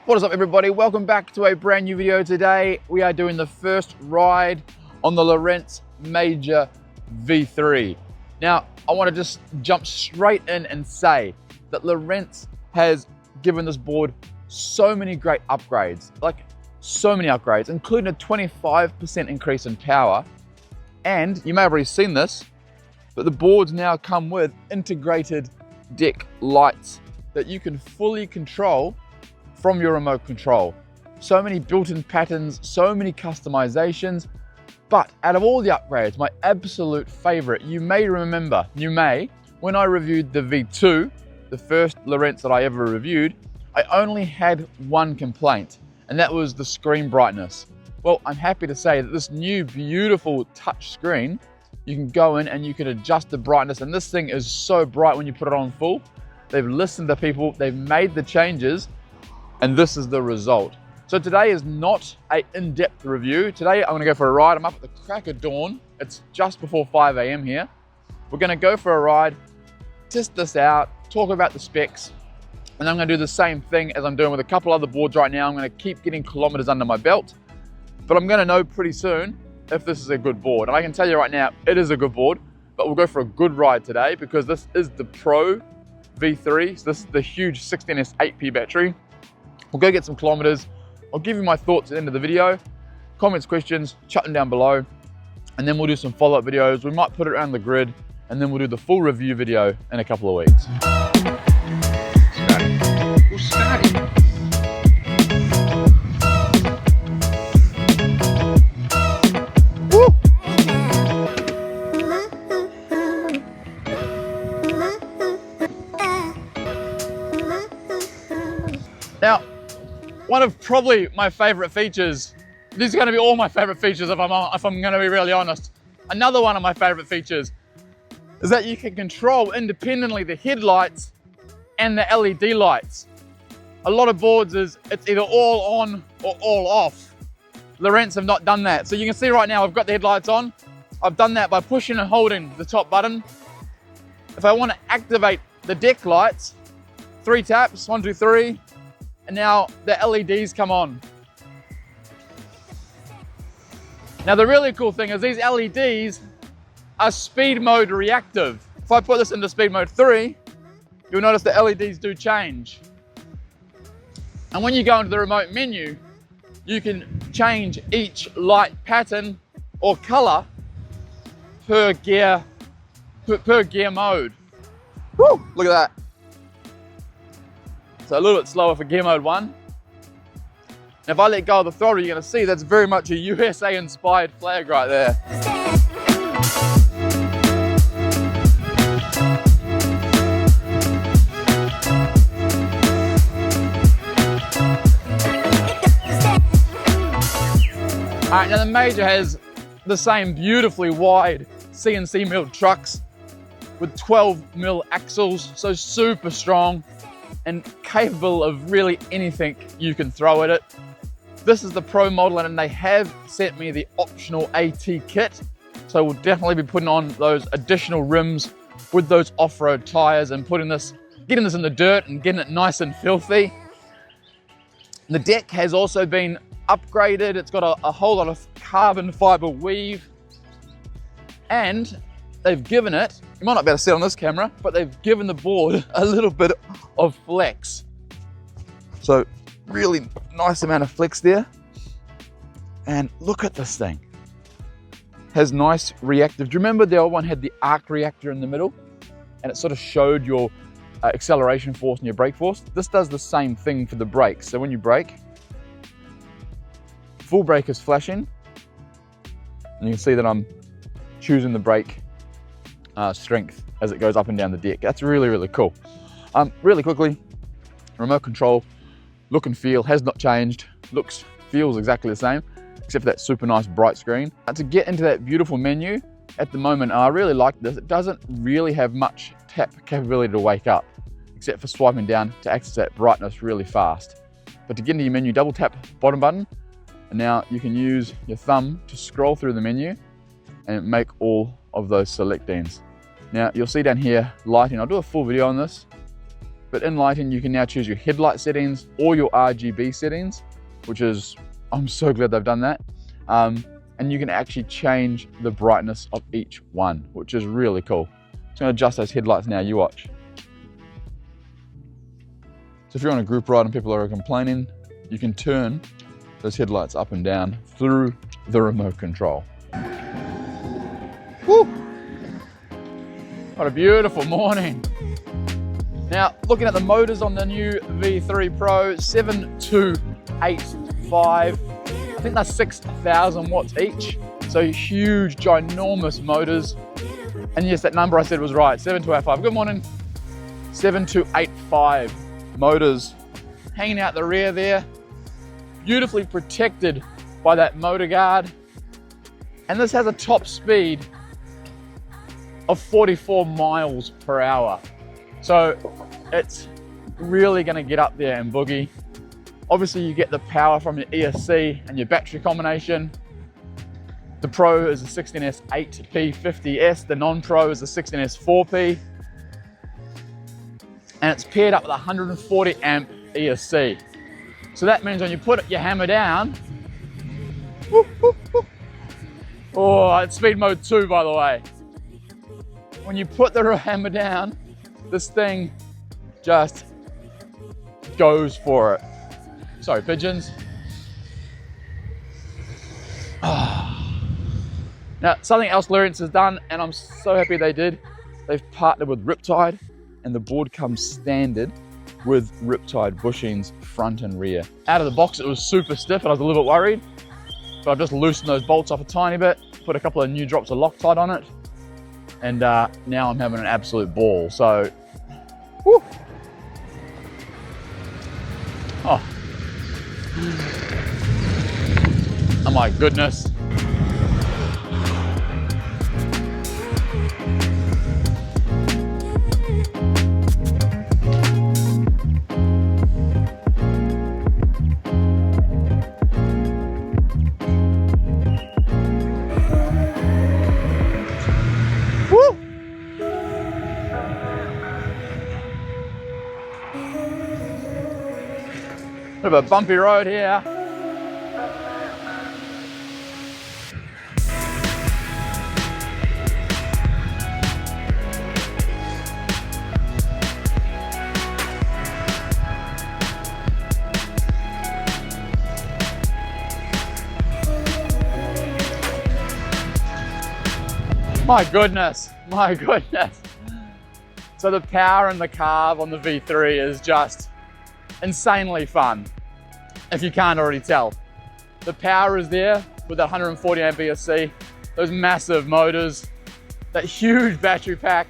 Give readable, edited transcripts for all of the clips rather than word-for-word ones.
What is up, everybody? Welcome back to a brand new video. Today we are doing the first ride on the Lorentz Major V3. Now I want to just jump straight in and say that Lorentz has given this board so many great upgrades, including a 25% increase in power. And you may have already seen this, but the boards now come with integrated deck lights that you can fully control from your remote control. So many built-in patterns, so many customizations. But out of all the upgrades, my absolute favorite, you may remember, when I reviewed the V2, the first Lorentz that I ever reviewed, I only had one complaint, and that was the screen brightness. Well, I'm happy to say that this new beautiful touch screen, you can go in and you can adjust the brightness, and this thing is so bright when you put it on full. They've listened to people, they've made the changes, and this is the result. So today is not an in-depth review. Today I'm gonna go for a ride. I'm up at the crack of dawn. It's just before 5 a.m. here. We're gonna go for a ride, test this out, talk about the specs, and I'm gonna do the same thing as I'm doing with a couple other boards right now. I'm gonna keep getting kilometers under my belt, but I'm gonna know pretty soon if this is a good board. And I can tell you right now, it is a good board, but we'll go for a good ride today because this is the Pro V3. So this is the huge 16S 8P battery. We'll go get some kilometers. I'll give you my thoughts at the end of the video. Comments, questions, chuck them down below. And then we'll do some follow-up videos. We might put it around the grid, and then we'll do the full review video in a couple of weeks. Now, one of probably my favorite features, these are gonna be all my favorite features if I'm gonna be really honest. Another one of my favorite features is that you can control independently the headlights and the LED lights. A lot of boards it's either all on or all off. Lorentz have not done that. So you can see right now I've got the headlights on. I've done that by pushing and holding the top button. If I wanna activate the deck lights, 3 taps, 1, 2, 3, and now the LEDs come on. Now the really cool thing is these LEDs are speed mode reactive. If I put this into speed mode 3, you'll notice the LEDs do change. And when you go into the remote menu, you can change each light pattern or color per gear mode. Woo, look at that. So a little bit slower for gear mode 1. And if I let go of the throttle, you're gonna see that's very much a USA inspired flag right there. All right, now the Major has the same beautifully wide CNC milled trucks with 12mm axles, so super strong and capable of really anything you can throw at it. This is the Pro model, and they have sent me the optional AT kit. So we'll definitely be putting on those additional rims with those off-road tires and getting this in the dirt and getting it nice and filthy. The deck has also been upgraded. It's got a whole lot of carbon fiber weave, and they've given it, you might not be able to see it on this camera, but they've given the board a little bit of flex. So really nice amount of flex there. And look at this thing. Has nice reactive. Do you remember the old one had the arc reactor in the middle? And it sort of showed your acceleration force and your brake force. This does the same thing for the brakes. So when you brake, full brake is flashing. And you can see that I'm choosing the brake strength as it goes up and down the deck. That's really, really cool. Really quickly, remote control, look and feel has not changed. Feels exactly the same, except for that super nice bright screen. To get into that beautiful menu, at the moment, I really like this. It doesn't really have much tap capability to wake up, except for swiping down to access that brightness really fast. But to get into your menu, double tap bottom button, and now you can use your thumb to scroll through the menu and make all of those selectings. Now you'll see down here lighting. I'll do a full video on this. But in lighting, you can now choose your headlight settings or your RGB settings, which is, I'm so glad they've done that. And you can actually change the brightness of each one, which is really cool. It's gonna adjust those headlights now, you watch. So if you're on a group ride and people are complaining, you can turn those headlights up and down through the remote control. Woo! What a beautiful morning. Now, looking at the motors on the new V3 Pro, 7285. I think that's 6,000 watts each. So huge, ginormous motors. And yes, that number I said was right, 7285. Good morning. 7285 motors hanging out the rear there. Beautifully protected by that motor guard. And this has a top speed of 44 miles per hour. So it's really gonna get up there and boogie. Obviously you get the power from your ESC and your battery combination. The Pro is a 16S 8P50S, the non-Pro is a 16S 4P. And it's paired up with 140 amp ESC. So that means when you put your hammer down, oh, it's speed mode 2 by the way. When you put the hammer down, this thing just goes for it. Sorry, pigeons. Now, something else Lorentz has done, and I'm so happy they did, they've partnered with Riptide, and the board comes standard with Riptide bushings front and rear. Out of the box, it was super stiff, and I was a little bit worried, but I've just loosened those bolts off a tiny bit, put a couple of new drops of Loctite on it, and now I'm having an absolute ball. So, whew. Oh my goodness. Woo. Bit of a bumpy road here. My goodness, my goodness. So the power in the carb on the V3 is just insanely fun, if you can't already tell. The power is there with that 140 amp ESC, those massive motors, that huge battery pack.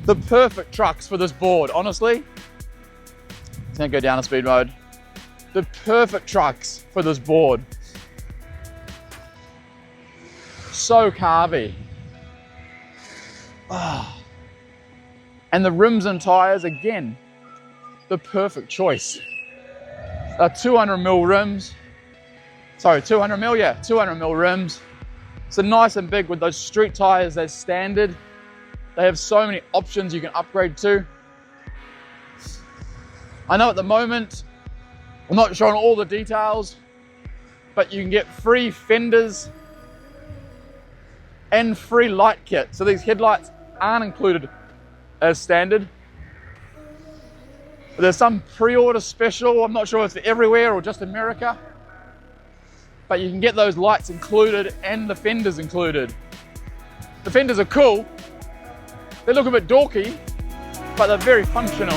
The perfect trucks for this board, honestly. It's gonna go down to speed mode. The perfect trucks for this board. So carby. Oh. And the rims and tires, again, the perfect choice. 200mm rims. Sorry, 200mm, yeah, 200mm rims. So nice and big with those street tires as standard. They have so many options you can upgrade to. I know at the moment, I'm not showing all the details, but you can get free fenders and free light kit. So these headlights aren't included as standard. But there's some pre-order special. I'm not sure if it's for everywhere or just America. But you can get those lights included and the fenders included. The fenders are cool. They look a bit dorky, but they're very functional.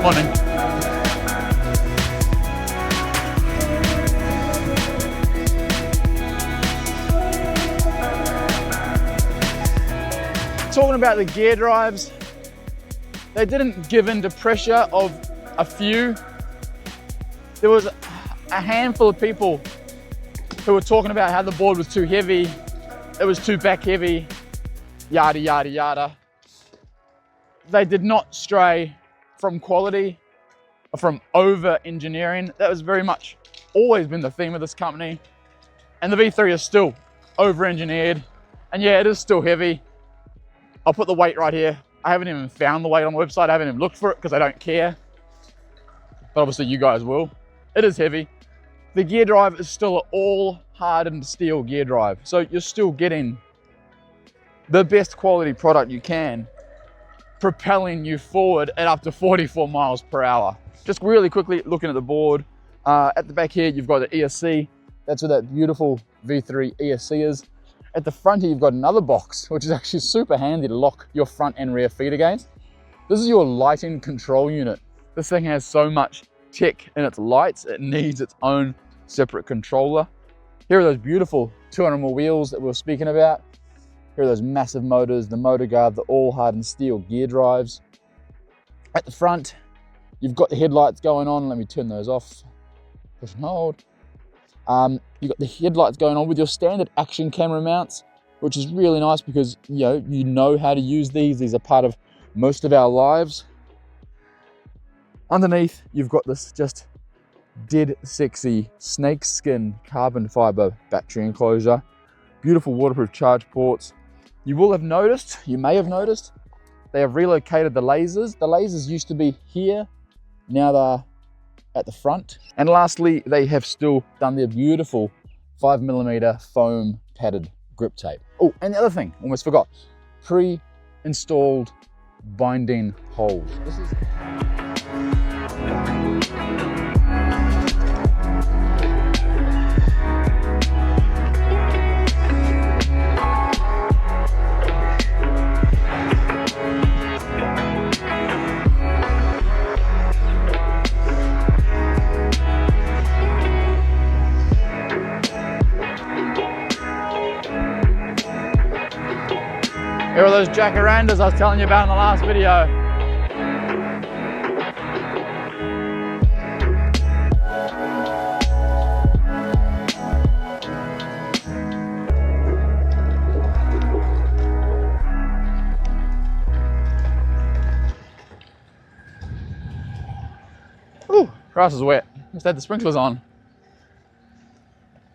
Morning. Talking about the gear drives, they didn't give in to pressure of a few. There was a handful of people who were talking about how the board was too heavy, it was too back heavy, yada, yada, yada. They did not stray from quality or from over engineering. That was very much always been the theme of this company. And the V3 is still over-engineered. And yeah, it is still heavy. I'll put the weight right here. I haven't even found the weight on the website. I haven't even looked for it because I don't care. But obviously you guys will. It is heavy. The gear drive is still an all hardened steel gear drive. So you're still getting the best quality product you can, propelling you forward at up to 44 miles per hour. Just really quickly looking at the board. At the back here, you've got the ESC. That's where that beautiful V3 ESC is. At the front here, you've got another box, which is actually super handy to lock your front and rear feet against. This is your lighting control unit. This thing has so much tech in its lights, it needs its own separate controller. Here are those beautiful 200mm wheels that we were speaking about. Here are those massive motors, the motor guard, the all hardened steel gear drives. At the front, you've got the headlights going on. Let me turn those off. Push and hold. You've got the headlights going on with your standard action camera mounts, which is really nice because you know how to use these. These are part of most of our lives. Underneath, you've got this just dead sexy snakeskin carbon fiber battery enclosure. Beautiful waterproof charge ports. You will have noticed, you may have noticed, they have relocated the lasers. The lasers used to be here, now they're at the front. And lastly, they have still done their beautiful 5mm foam padded grip tape. Oh, and the other thing, almost forgot, pre-installed binding holes. This is Here are those jacarandas I was telling you about in the last video. Ooh, grass is wet. Just had the sprinklers on.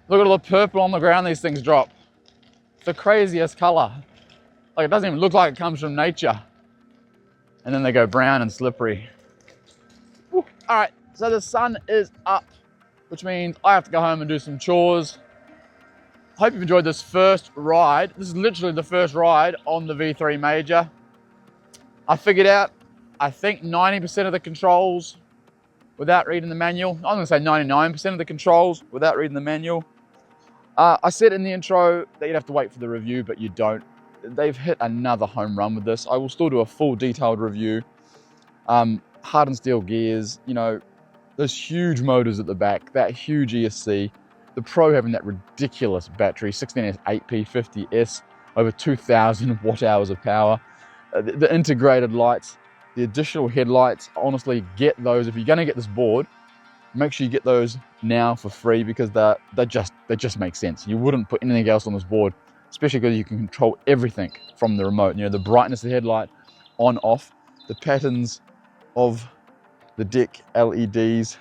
Look at all the purple on the ground these things drop. It's the craziest color. Like, it doesn't even look like it comes from nature. And then they go brown and slippery. Whew. All right, so the sun is up, which means I have to go home and do some chores. I hope you've enjoyed this first ride. This is literally the first ride on the V3 Major. I figured out, I think 90% of the controls without reading the manual. I'm gonna say 99% of the controls without reading the manual. I said in the intro that you'd have to wait for the review, but you don't. They've hit another home run with this. I will still do a full detailed review. Hardened steel gears, those huge motors at the back, that huge ESC, the Pro having that ridiculous battery, 16S 8P50S, over 2,000 watt hours of power. The integrated lights, the additional headlights, honestly, get those. If you're gonna get this board, make sure you get those now for free because they just make sense. You wouldn't put anything else on this board, especially because you can control everything from the remote. The brightness of the headlight, on, off, the patterns of the deck LEDs.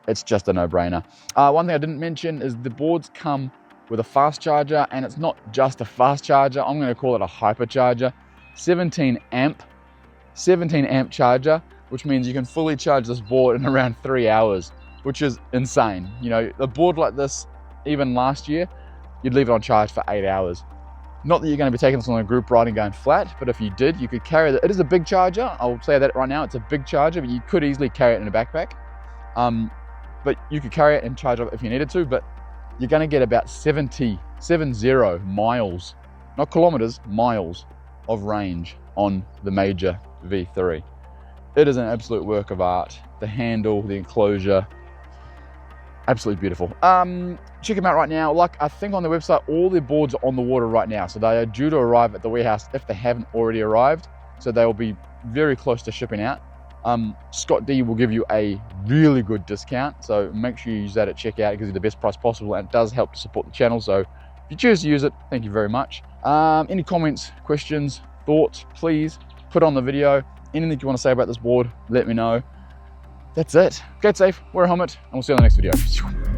It's just a no-brainer. One thing I didn't mention is the boards come with a fast charger, and it's not just a fast charger. I'm going to call it a hypercharger. 17 amp charger, which means you can fully charge this board in around 3 hours, which is insane. A board like this, even last year, you'd leave it on charge for 8 hours. Not that you're going to be taking this on a group ride and going flat, but if you did, you could carry it. It is a big charger. I'll say that right now. It's a big charger, but you could easily carry it in a backpack. But you could carry it and charge it if you needed to, but you're going to get about 70 miles, not kilometers, miles of range on the Major V3. It is an absolute work of art. The handle, the enclosure, absolutely beautiful. Check them out right now. Like, I think on the website, all their boards are on the water right now. So they are due to arrive at the warehouse if they haven't already arrived. So they will be very close to shipping out. Scott D will give you a really good discount. So make sure you use that at checkout. It gives you the best price possible and it does help to support the channel. So if you choose to use it, thank you very much. Any comments, questions, thoughts, please put on the video. Anything you want to say about this board, let me know. that's it. Get safe, wear a helmet, and we'll see you on the next video.